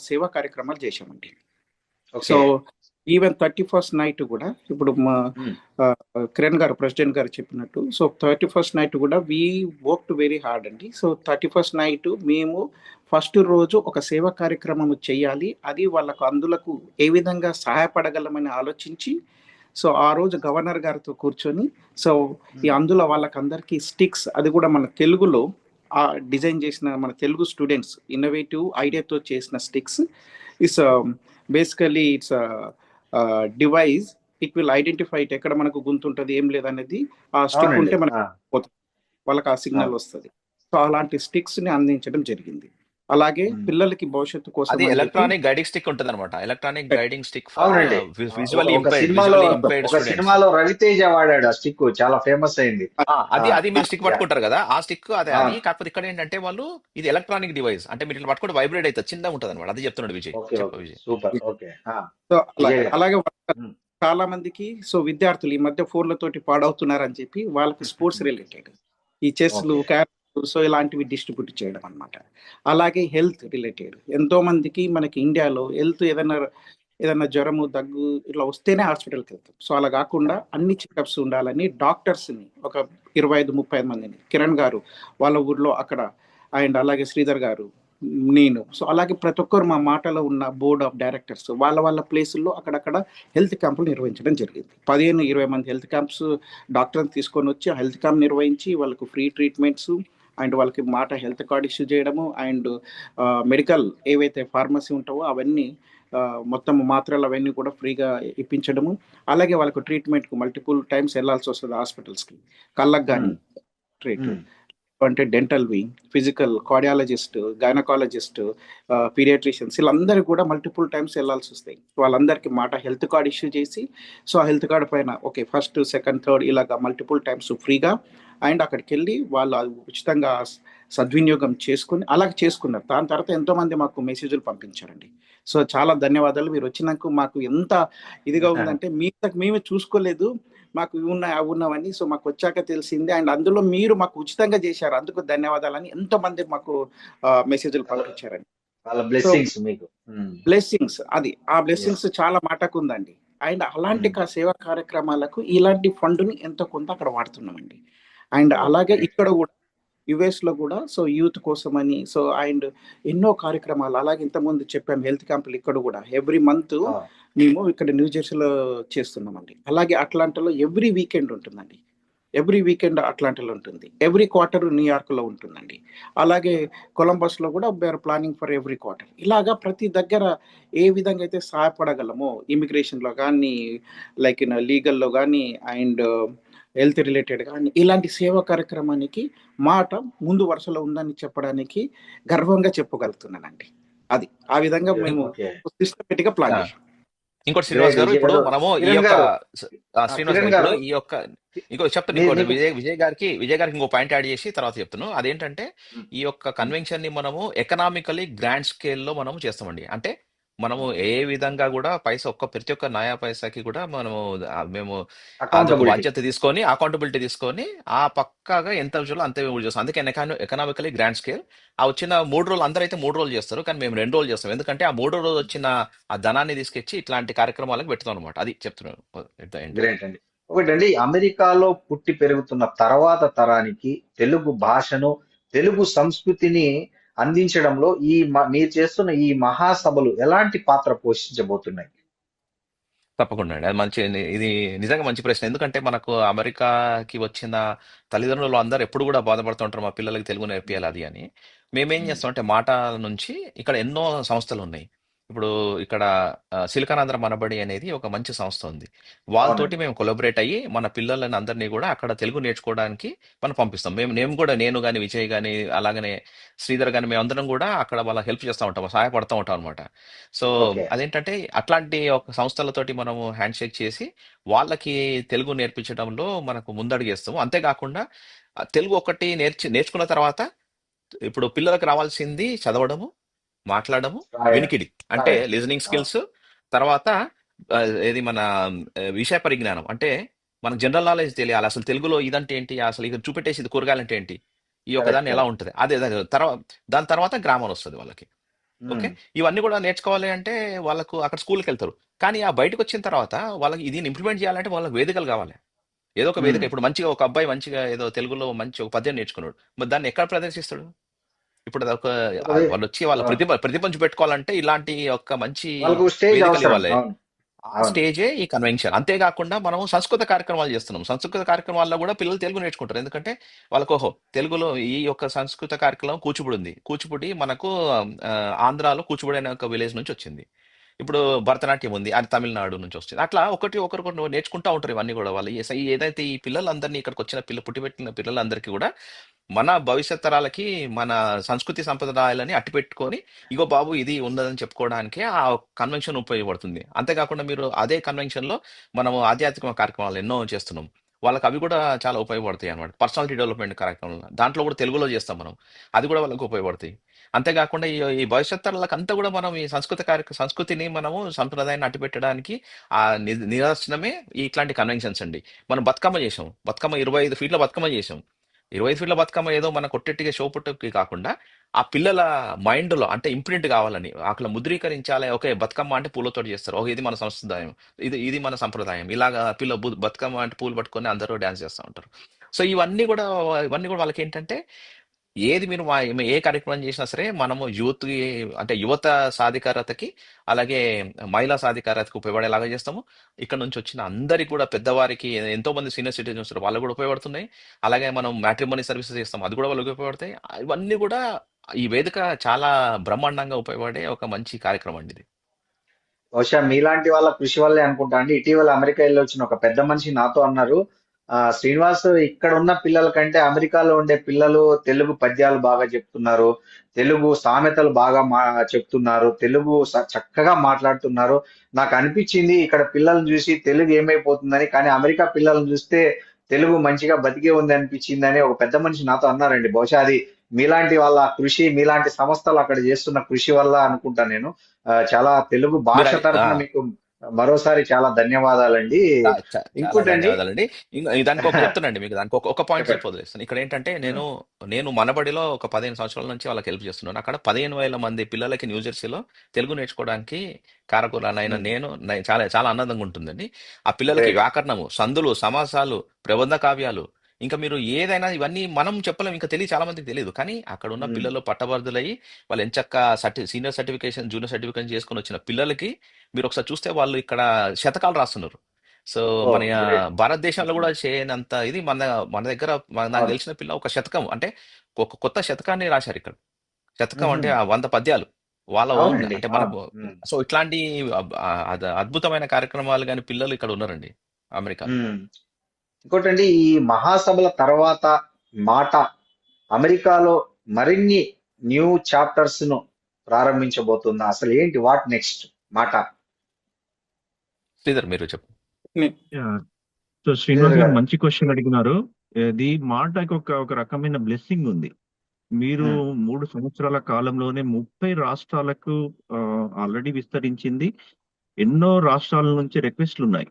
సేవా కార్యక్రమాలు చేశామండి. So okay. Even 31st night కూడా ఇప్పుడు మా ఉమ్. కిరణ్ గారు ప్రెసిడెంట్ గారు చెప్పినట్టు సో 31st నైట్ కూడా వీ వర్క్డ్ వెరీ హార్డ్ అండి. సో 31st నైట్ మేము ఫస్ట్ రోజు ఒక సేవా కార్యక్రమం చేయాలి, అది వాళ్ళకు అందులకు ఏ విధంగా సహాయపడగలమని ఆలోచించి సో ఆ రోజు గవర్నర్ గారితో కూర్చొని సో ఈ ఉమ్. అందులో వాళ్ళకందరికీ స్టిక్స్, అది కూడా మన తెలుగులో ఆ డిజైన్ చేసిన మన తెలుగు స్టూడెంట్స్ ఇన్నోవేటివ్ ఐడియాతో చేసిన sticks is basically it's device. It will identify it ఎక్కడ మనకు గుంతుంటది ఏం లేదనేది ఆ స్టిక్ అవునండి. ఉంటే మనకు ఆ, పోతుంది, వాళ్ళకి ఆ ఆ. సిగ్నల్ వస్తుంది. సో అలాంటి స్టిక్స్ ని అందించడం జరిగింది. అలాగే ఉమ్. పిల్లలకి భవిష్యత్తు కోసం అది అని చెప్పి ఎలక్ట్రానిక్ గైడింగ్ స్టిక్ ఉంటుంది అనమాట. ఎలక్ట్రానిక్ గైడింగ్ స్టిక్ ఫర్ అవునండి. విజువల్లీ ఒక సినిమాలో ఇంపైర్డ్ ఒక స్టూడెంట్స్. సినిమాలో రవితేజ వాడాడు ఆ స్టిక్, చాలా ఫేమస్ అయింది. ఆ, అది మీరు స్టిక్ యా. పట్టుకుంటారు కదా, ఆ స్టిక్ అదే అది. అవును. కాకపోతే ఇక్కడ ఏంటంటే వాళ్ళు ఇది ఎలక్ట్రానిక్ డివైస్, అంటే మీరు ఇట్లా పట్టుకుంటే వైబ్రేట్ అవుతుంది, చిన్నగా ఉంటుంది అనమాట. అది చెప్తున్నాడు విజయ్. ఓకే. చెప్పు okay. Vijay. Super. Okay. So Vijay గారు. అలాగే ఉమ్. చాలా మందికి సో విద్యార్థులు ఈ మధ్య ఫోన్లతోటి పాడవుతున్నారని చెప్పి వాళ్ళకి స్పోర్ట్స్ రిలేటెడ్ ఈ చెస్లు, ఓకే. క్యారమ్స్ సో ఇలాంటివి డిస్ట్రిబ్యూట్ చేయడం అన్నమాట. అలాగే హెల్త్ రిలేటెడ్ ఎంతో మందికి మనకి ఇండియాలో హెల్త్ ఏదైనా జ్వరము, దగ్గు ఇట్లా వస్తేనే హాస్పిటల్కి వెళ్తాం. సో అలా కాకుండా అన్ని చెకప్స్ ఉండాలని డాక్టర్స్ని ఒక 25-30 మందిని కిరణ్ గారు వాళ్ళ ఊర్లో అక్కడ, అండ్ అలాగే శ్రీధర్ గారు, నేను, సో అలాగే ప్రతి ఒక్కరు మా మాటలో ఉన్న బోర్డ్ ఆఫ్ డైరెక్టర్స్ వాళ్ళ ప్లేసుల్లో అక్కడక్కడ హెల్త్ క్యాంపులు నిర్వహించడం జరిగింది. 15-20 మంది హెల్త్ క్యాంప్స్ డాక్టర్ని తీసుకొని వచ్చి ఆ హెల్త్ క్యాంప్ నిర్వహించి వాళ్ళకు ఫ్రీ ట్రీట్మెంట్స్ అండ్ వాళ్ళకి మాట హెల్త్ కార్డ్ ఇష్యూ చేయడము అండ్ మెడికల్ ఏవైతే ఫార్మసీ ఉంటావో అవన్నీ మొత్తం మాత్రలు అవన్నీ కూడా ఫ్రీగా ఇప్పించడము. అలాగే వాళ్ళకు ట్రీట్మెంట్కు మల్టిపుల్ టైమ్స్ వెళ్ళాల్సి వస్తుంది హాస్పిటల్స్కి, కళ్ళకు కానీ ఉమ్. ట్రీట్ ఉమ్. అంటే డెంటల్వి, ఫిజికల్, కార్డియాలజిస్ట్, గైనకాలజిస్ట్, పీడియాట్రిషియన్స్ వీళ్ళందరూ కూడా మల్టిపుల్ టైమ్స్ వెళ్ళాల్సి వస్తాయి. వాళ్ళందరికీ మాట హెల్త్ కార్డ్ ఇష్యూ చేసి సో ఆ హెల్త్ కార్డ్ పైన ఓకే ఫస్ట్, సెకండ్, థర్డ్ ఇలాగా మల్టిపుల్ టైమ్స్ ఫ్రీగా అండ్ అక్కడికి వెళ్ళి వాళ్ళు అది ఉచితంగా సద్వినియోగం చేసుకుని అలాగే చేసుకున్నారు. దాని తర్వాత ఎంతోమంది మాకు మెసేజ్లు పంపించారండి. సో చాలా ధన్యవాదాలు, మీరు వచ్చినాక మాకు ఎంత ఇదిగా ఉందంటే మేమే చూసుకోలేదు, మాకు ఇవి ఉన్నాయి అవి ఉన్నామని సో మాకు వచ్చాక తెలిసింది. అండ్ అందులో మీరు మాకు ఉచితంగా చేశారు, అందుకు ధన్యవాదాలని ఎంతో మంది మాకు మెసేజ్లు పంపించారండి. వాళ్ళ సో బ్లెస్సింగ్స్ మీకు. ఉమ్. బ్లెస్సింగ్స్ అది ఆ ఎస్. బ్లెస్సింగ్స్ చాలా మాటకు ఉందండి. అండ్ అలాంటి ఉమ్. సేవా కార్యక్రమాలకు ఇలాంటి ఫండ్ని ఎంతో కొంత అక్కడ వాడుతున్నామండి. అండ్ ఓ, అలాగే గ్రేట్. ఇక్కడ కూడా యుఎస్లో కూడా సో యూత్ కోసమని సో అండ్ ఎన్నో కార్యక్రమాలు అలాగే ఇంతకుముందు చెప్పాము హెల్త్ క్యాంపులు ఇక్కడ కూడా ఎవ్రీ మంత్ ఆ, మేము ఇక్కడ న్యూ జెర్సీలో చేస్తున్నామండి. అలాగే అట్లాంటాలో ఎవ్రీ వీకెండ్ ఉంటుందండి, ఎవ్రీ వీకెండ్ అట్లాంటాలో ఉంటుంది, ఎవ్రీ క్వార్టర్ న్యూయార్క్లో ఉంటుందండి. అలాగే కొలంబస్లో కూడా we are planning for every quarter. ఇలాగా ప్రతి దగ్గర ఏ విధంగా అయితే సహాయపడగలమో ఇమిగ్రేషన్లో కానీ లైక్ లీగల్లో కానీ అండ్ హెల్త్ రిలేటెడ్ కానీ ఇలాంటి సేవా కార్యక్రమానికి మాట ముందు వరుసలో ఉందని చెప్పడానికి గర్వంగా చెప్పగలుగుతున్నానండి. అది ఆ విధంగా మేము ఓకే. సిస్టమేటిక్గా ప్లాన్ ఆ. చేసాం. ఇంకోటి శ్రీనివాస్ గ్రేట్ గారు, విజయ్ ఇప్పుడు గారు. మనము ఈ కిరణ్ యొక్క గారు. శ్రీనివాస్ కిరణ్ గారు, ఇప్పుడు గారు, ఈ యొక్క చెప్తాను మీకు ఇంకోటి మీకు విజయ్ గారికి ఇంకో పాయింట్ యాడ్ చేసి తర్వాత చెప్తాను. అదేంటంటే ఉమ్. ఈ యొక్క ఉమ్. కన్వెన్షన్ ని మనము ఎకనామికలీ గ్రాండ్ స్కేల్లో మనము చేస్తామండి. అంటే మనము ఉమ్. ఏ విధంగా కూడా ప్రతి ఒక్క నయా పైసాకి కూడా మనము మేము అదొక అకౌంటబిలిటీ. బాధ్యత తీసుకొని అకౌంటబిలిటీ తీసుకొని ఆ పక్కాగా ఎంత విషయంలో అంతే మేము చేస్తాం. అందుకే ఎకనామికలీ గ్రాండ్ స్కేల్. ఆ వచ్చిన 3 రోజులు అందరూ అయితే 3 రోజులు చేస్తారు, కానీ మేము 2 రోజులు చేస్తాం. ఎందుకంటే ఆ 3 రోజులు వచ్చిన ఆ ధనాన్ని తీసుకొచ్చి ఇట్లాంటి కార్యక్రమాలకు పెడతాం అనమాట. అది చెప్తున్నాను at the end. గ్రేట్ అండి. ఒకటండి, అమెరికాలో పుట్టి పెరుగుతున్న తర్వాత తరానికి తెలుగు భాషను, తెలుగు సంస్కృతిని అందించడంలో మీరు చేస్తున్న ఈ మహాసభలు ఎలాంటి పాత్ర పోషించబోతున్నాయి? తప్పకుండా అండి. అది మంచి ఇది నిజంగా మంచి ప్రశ్న. ఎందుకంటే మనకు అమెరికాకి వచ్చిన తల్లిదండ్రులు అందరూ ఎప్పుడు కూడా బాధపడుతూ ఉంటారు. మా పిల్లలకి తెలుగు నేర్పియాలి అది అని. మేమేం ఉమ్, చేస్తామంటే మాట నుంచి ఇక్కడ ఎన్నో సంస్థలు ఉన్నాయి. ఇప్పుడు ఇక్కడ సిలికానాంధ్ర మనబడి అనేది ఒక మంచి సంస్థ ఉంది. వాళ్ళతోటి అవునండి. మేము కొలాబరేట్ అయ్యి మన పిల్లలని అందరినీ కూడా అక్కడ తెలుగు నేర్చుకోవడానికి మనం పంపిస్తాం. నేను కూడా నేను గాని, విజయ్ గాని, అలాగనే శ్రీధర్ గాని మేమందరం కూడా అక్కడ వాళ్ళకి హెల్ప్ చేస్తా ఉంటాం. సహాయపడతా ఉంటాం అనమాట. So okay. అదేంటంటే అట్లాంటి ఒక సంస్థలతోటి మనము హ్యాండ్ షేక్ చేసి వాళ్ళకి తెలుగు నేర్పించడంలో మనకు ముందడుగేస్తాము. అంతేకాకుండా తెలుగు ఒకటి నేర్చుకున్న తర్వాత ఇప్పుడు పిల్లలకు రావాల్సింది చదవడము, మాట్లాడడము, రాయడం, వినికిడి అంటే రాయడం. లిజనింగ్ ఆ, స్కిల్స్. తర్వాత ఏది మన విషయ పరిజ్ఞానం అంటే మనకు జనరల్ నాలెడ్జ్ తెలియాలి. అసలు తెలుగులో ఇదంటే ఏంటి, అసలు ఇది చూపెట్టేసి ఇది కూరగాయలు అంటే ఏంటి, ఈ కరెక్ట్, ఒకదాన్ని ఎలా కరెక్ట్. ఉంటుంది, అదే తర్వాత దాని తర్వాత గ్రామర్ వస్తుంది వాళ్ళకి. ఓకే. ఉమ్, ఇవన్నీ కూడా నేర్చుకోవాలి అంటే వాళ్ళకు అక్కడ స్కూల్కి వెళ్తారు. కానీ ఆ బయటకు వచ్చిన తర్వాత వాళ్ళకి దీన్ని ఇంప్లిమెంట్ చేయాలంటే వాళ్ళకి వేదికలు కావాలి. ఏదో ఒక వేదిక. ఉమ్. ఇప్పుడు మంచిగా ఒక అబ్బాయి మంచిగా ఏదో తెలుగులో మంచి ఒక పద్యం నేర్చుకున్నాడు, మరి దాన్ని ఎక్కడ ప్రదర్శిస్తాడు? ఇప్పుడు అదొక అది వాళ్ళు వచ్చి వాళ్ళ అవును. ప్రతిభ పెట్టుకోవాలంటే ఇలాంటి ఒక మంచి వాళ్ళకు స్టేజ్ వేదికలు అవసరం. ఇవ్వాలి. అవును, ఆ అవును. స్టేజే ఈ కన్వెన్షన్. అంతేకాకుండా మనం సంస్కృత కార్యక్రమాలు చేస్తున్నాం. సంస్కృత కార్యక్రమాల్లో కూడా పిల్లలు తెలుగు నేర్చుకుంటారు. ఎందుకంటే వాళ్ళకు ఓహో తెలుగులో ఈ యొక్క సంస్కృత కార్యక్రమం కూచిపూడి ఉంది. కూచిపూడి మనకు ఆ, ఆంధ్రాలో కూచిపూడి అనే ఒక విలేజ్ నుంచి వచ్చింది. ఇప్పుడు భరతనాట్యం ఉంది, అది తమిళనాడు నుంచి వస్తుంది. అట్లా ఒకరికొకరు నేర్చుకుంటా ఉంటారు. ఇవన్నీ కూడా వాళ్ళు ఏదైతే ఈ పిల్లలందరినీ ఇక్కడికి వచ్చిన పుట్టిపెట్టిన పిల్లలందరికీ కూడా మన భవిష్యత్ తరాలకి మన సంస్కృతి సంప్రదాయాలని అట్టిపెట్టుకొని ఇగో బాబు ఇది ఉన్నదని చెప్పుకోవడానికి ఆ కన్వెన్షన్ ఉపయోగపడుతుంది. అంతేకాకుండా మీరు అదే కన్వెన్షన్ లో మనము ఆధ్యాత్మిక కార్యక్రమాలు ఎన్నో చేస్తున్నాం. వాళ్ళకి అవి కూడా చాలా ఉపయోగపడతాయి అనమాట. పర్సనాలిటీ డెవలప్మెంట్ కార్యక్రమాలు దాంట్లో కూడా తెలుగులో చేస్తాం మనం. అది కూడా వాళ్ళకి ఉపయోగపడతాయి. అంతేకాకుండా ఈ భవిష్యత్ తరాలకు అంతా కూడా మనం ఈ సంస్కృతిని మనము సంప్రదాయాన్ని అట్టిపెట్టడానికి ఆ నిదర్శనమే ఇట్లాంటి కన్వెన్షన్స్ అండి. మనం బతుకమ్మ చేసాం. బతుకమ్మ 25 ఫీట్ల బతుకమ్మ చేసాం. 25 ఫీట్ల బతుకమ్మ ఏదో మన కొట్టెట్టిగా షో పుట్టుకి కాకుండా ఆ పిల్లల మైండ్ లో అంటే ఇంప్రింట్ కావాలని అక్కడ ముద్రీకరించాలి. ఓకే, బతుకమ్మ అంటే పూలతో చేస్తారు, ఓకే ఇది మన సంప్రదాయం, ఇది మన సంప్రదాయం. ఇలాగా బతుకమ్మ అంటే పూలు పట్టుకొని అందరూ డాన్స్ చేస్తూ ఉంటారు. సో ఇవన్నీ కూడా వాళ్ళకి ఏంటంటే ఏది మీరు ఏ కార్యక్రమం చేసినా సరే మనము యూత్ అంటే యువత సాధికారతకి, అలాగే మహిళా సాధికారతకి ఉపయోగపడేలాగా చేస్తాము. ఇక్కడ నుంచి వచ్చిన అందరికి కూడా పెద్దవారికి ఎంతో మంది సీనియర్ సిటిజన్స్ వాళ్ళు కూడా ఉపయోగపడుతున్నాయి. అలాగే మనం మ్యాట్రిమోనీ సర్వీసెస్ చేస్తాం, అది కూడా వాళ్ళకి ఉపయోగపడతాయి. ఇవన్నీ కూడా ఈ వేదిక చాలా బ్రహ్మాండంగా ఉపయోగపడే ఒక మంచి కార్యక్రమం అండి ఇది. బహుశా మీలాంటి వాళ్ళ కృషి వల్లే అనుకుంటా అండి. ఇటీవల అమెరికా వెళ్ళి వచ్చిన ఒక పెద్ద మనిషి నాతో అన్నారు, శ్రీనివాస్, ఇక్కడ ఉన్న పిల్లల కంటే అమెరికాలో ఉండే పిల్లలు తెలుగు పద్యాలు బాగా చెప్తున్నారు, తెలుగు సామెతలు బాగా చెప్తున్నారు, తెలుగు చక్కగా మాట్లాడుతున్నారు. నాకు అనిపించింది ఇక్కడ పిల్లల్ని చూసి తెలుగు ఏమైపోతుందని, కానీ అమెరికా పిల్లల్ని చూస్తే తెలుగు మంచిగా బతికే ఉంది అనిపించింది అని ఒక పెద్ద మనిషి నాతో అన్నారండి. బహుశా అది మీలాంటి వాళ్ళ కృషి, మీలాంటి సంస్థలు అక్కడ చేస్తున్న కృషి వల్ల అనుకుంటా నేను. చాలా తెలుగు మీరు భాష తరపున మీకు మరోసారి చాలా ధన్యవాదాలండి. చాలా ఇంకోటండి. ధన్యవాదాలండి. దానికి ఒక చెప్తానండి మీకు, దానికి ఒక పాయింట్ చెప్పండి. చెప్పి వదిలేస్తాను. ఇక్కడ ఏంటంటే నేను మనబడిలో ఒక 15 సంవత్సరాల నుంచి వాళ్ళకి హెల్ప్ చేస్తున్నాను. అక్కడ 15,000 మంది పిల్లలకి న్యూజెర్సీలో తెలుగు నేర్చుకోవడానికి కారకురాలైన నేను చాలా చాలా ఆనందంగా ఉంటుందండి. ఆ పిల్లలకి గ్రేట్. వ్యాకరణము, సందులు, సమాసాలు, ప్రబంధ కావ్యాలు, ఇంకా మీరు ఏదైనా ఇవన్నీ మనం చెప్పలేం, ఇంకా చాలా మందికి తెలియదు. కానీ అక్కడ ఉన్న పిల్లలు పట్టభద్రులయ్యి వాళ్ళు ఎంచక్క సీనియర్ సర్టిఫికేషన్, జూనియర్ సర్టిఫికేషన్ చేసుకొని వచ్చిన పిల్లలకి మీరు ఒకసారి చూస్తే వాళ్ళు ఇక్కడ శతకాలు రాస్తున్నారు. సో ఓ, మన గ్రేట్. భారతదేశంలో కూడా చేయనంత ఇది మన మన దగ్గర నాకు అవును. తెలిసిన పిల్ల ఒక శతకం అంటే ఒక కొత్త శతకాన్ని రాశారు ఇక్కడ. శతకం మ్హూ. అంటే ఆ 100 పద్యాలు వాళ్ళ ఓన్ అవునండి, అంటే అవును. మనకు. సో ఇట్లాంటి అద్భుతమైన కార్యక్రమాలు కానీ పిల్లలు ఇక్కడ ఉన్నారండి అమెరికాలో. ఇంకోటండి, ఈ మహాసభల తర్వాత మాట అమెరికాలో మరిన్ని న్యూ చాప్టర్స్ ను ప్రారంభించబోతుందా? అసలు ఏంటి, వాట్ నెక్స్ట్ మాట? శ్రీధర్ మీరు చెప్పు. సో శ్రీధర్ శ్రీనివాస్ గారు గారు. మంచి క్వశ్చన్ అడిగినారు. ఇది మాటకి ఒక రకమైన బ్లెస్సింగ్ ఉంది. మీరు మ్మ్. 3 సంవత్సరాల కాలంలోనే 30 రాష్ట్రాలకు ఆల్రెడీ విస్తరించింది. ఎన్నో రాష్ట్రాల నుంచి రిక్వెస్ట్లు ఉన్నాయి.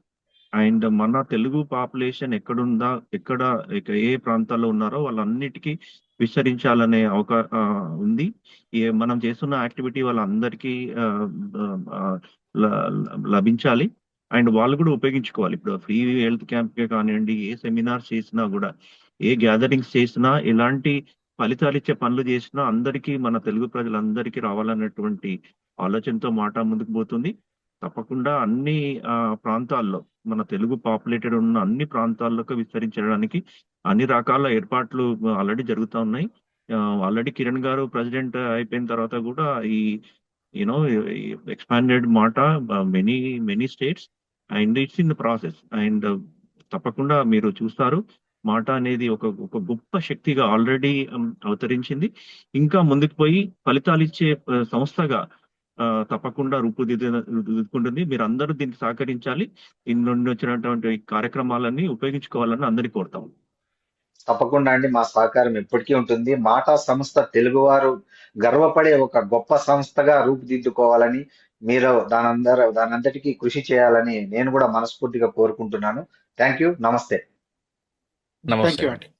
అండ్ మన తెలుగు పాపులేషన్ ఎక్కడుందా, ఏ ప్రాంతాల్లో ఉన్నారో వాళ్ళన్నిటికీ విస్తరించాలనే ఉంది. మనం చేస్తున్న యాక్టివిటీ వాళ్ళందరికీ లభించాలి. అండ్ వాళ్ళు కూడా ఉపయోగించుకోవాలి. ఇప్పుడు ఫ్రీ హెల్త్ క్యాంప్ కానివ్వండి, ఏ సెమినార్స్ చేసినా కూడా, ఏ గ్యాదరింగ్స్ చేసినా, ఎలాంటి ఫలితాలు ఇచ్చే పనులు చేసినా అందరికీ, మన తెలుగు ప్రజలందరికీ రావాలన్నటువంటి ఆలోచనతో మాట ముందుకు పోతుంది. తప్పకుండా అన్ని ప్రాంతాల్లో మన తెలుగు పాపులేటెడ్ ఉన్న అన్ని ప్రాంతాల్లోకి విస్తరించడానికి అన్ని రకాల ఏర్పాట్లు ఆల్రెడీ జరుగుతూ ఉన్నాయి. ఆల్రెడీ కిరణ్ గారు ప్రెసిడెంట్ అయిపోయిన తర్వాత కూడా ఈ యూనో ఎక్స్పాండెడ్ మాట many states and it's in the process. And తప్పకుండా మీరు చూస్తారు మాట అనేది ఒక గొప్ప శక్తిగా ఆల్రెడీ అవతరించింది. ఇంకా ముందుకు పోయి ఫలితాలు ఇచ్చే సంస్థగా తప్పకుండా రూపుదిద్దుకుంటుంది. మీరు అందరూ దీనికి సహకరించాలి. ఇన్ని నుండి వచ్చినటువంటి కార్యక్రమాలన్నీ ఉపయోగించుకోవాలని అందరినీ కోరుతాం. తప్పకుండా అండి, మా సహకారం ఎప్పటికీ ఉంటుంది. మాటా సంస్థ తెలుగువారు గర్వపడే ఒక గొప్ప సంస్థగా రూపుదిద్దుకోవాలని, మీరు దానంతటికీ కృషి చేయాలని నేను కూడా మనస్ఫూర్తిగా కోరుకుంటున్నాను. Thank you. నమస్తే. నమస్తే థ్యాంక్ యూ అండి. అండి.